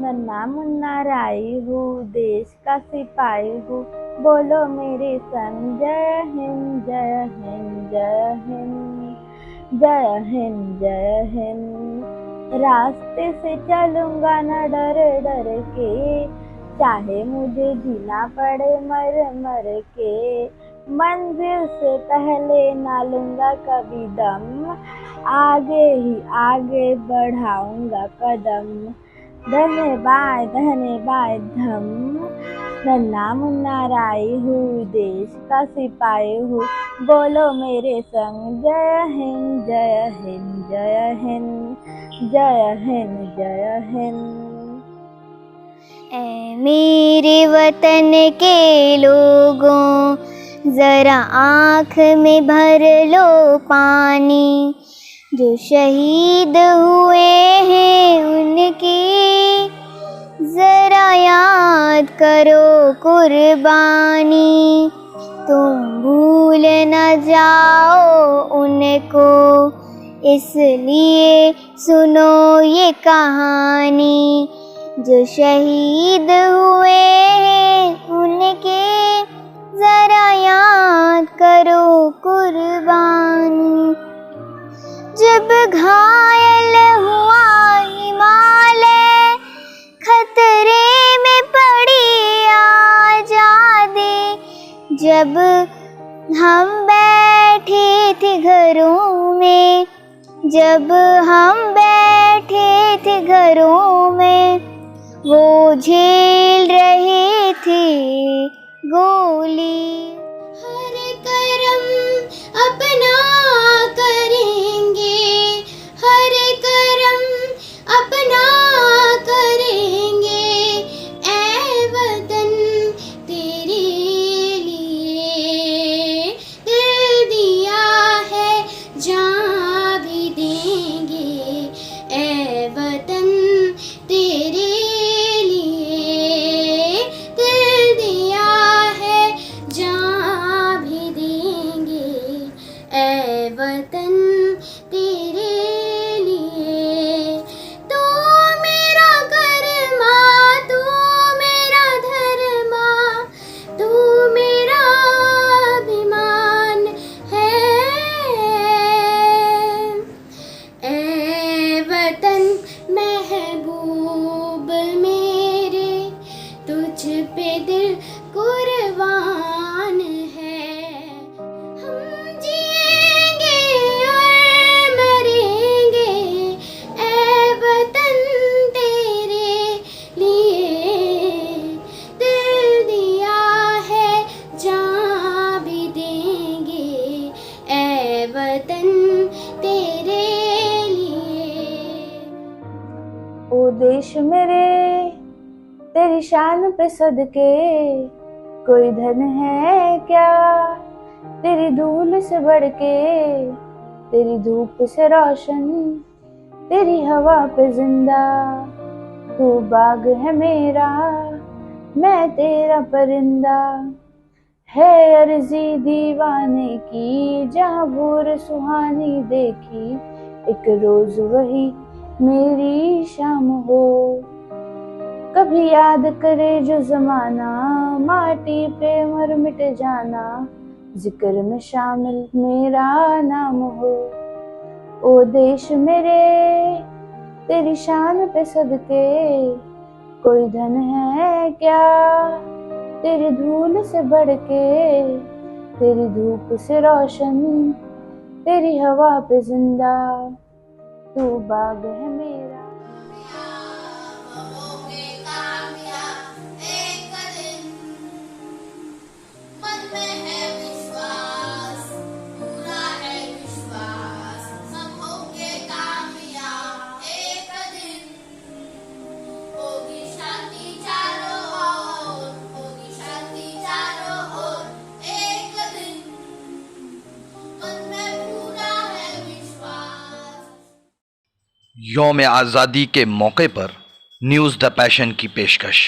नन्हा मुन्ना राई हूँ, देश का सिपाही हूँ, बोलो मेरे संग जय हिंद जय हिंद जय हिंद जय हिंद जय हिंद। रास्ते से चलूंगा न डर डर के, चाहे मुझे जीना पड़े मर मर के, मंजिल से पहले ना लूंगा कभी दम, आगे ही आगे बढ़ाऊंगा कदम, धन्यवाद धन्यवाद धम। नन्हा मुन्ना राई हूँ, देश का सिपाही हूँ, बोलो मेरे संग जय हिंद जय हिंद जय हिंद जय हिंद जय हिंद। ऐ मेरे वतन के लोगों, जरा आँख में भर लो पानी, जो शहीद हुए हैं उनकी जरा याद करो कुर्बानी। तुम भूल न जाओ उनको, इसलिए सुनो ये कहानी, जो शहीद हुए हैं उनके जरा याद करो कुर्बानी। जब घायल हुआ हिमालय, खतरे में पड़ी आजादी, जब हम बैठे थे घरों में, जब हम बैठे थे घरों में, वो झेल रहे थे गोली। हर करम अपना करेंगे, हर करम अपना करेंगे, ऐ वतन तेरे लिए दिल दिया है जान भी देंगे, ऐ वतन तेरे लिए दिल दिया है जान भी देंगे, ऐ वतन तेरे लिए। तू मेरा कर्मा, तू मेरा धर्मा, तू मेरा अभिमान है, ऐ वतन महबूब मेरे, तुझ पे दिल कुर्बान है। हम जिएंगे और मरेंगे, ऐ वतन तेरे लिए दिल दिया है जान भी देंगे, ऐ वतन तेरे लिए। ओ देश मेरे तेरी शान पे सदके, कोई धन है क्या तेरी धूल से बढ़ के, तेरी धूप से रोशन तेरी हवा पे जिंदा, तू बाग है मेरा मैं तेरा परिंदा, है अर्जी दीवाने की जहाँ भूर सुहानी देखी, एक रोज वही मेरी शाम हो, कभी याद करे जो जमाना, माटी पे मर मिट जाना, जिक्र में शामिल मेरा नाम हो। ओ देश मेरे तेरी शान पे सदके, कोई धन है क्या तेरी धूल से बढ़ के, तेरी धूप से रोशन तेरी हवा पे जिंदा, तू बाग है मेरा। यौम आज़ादी के मौके पर न्यूज़ द पैशन की पेशकश।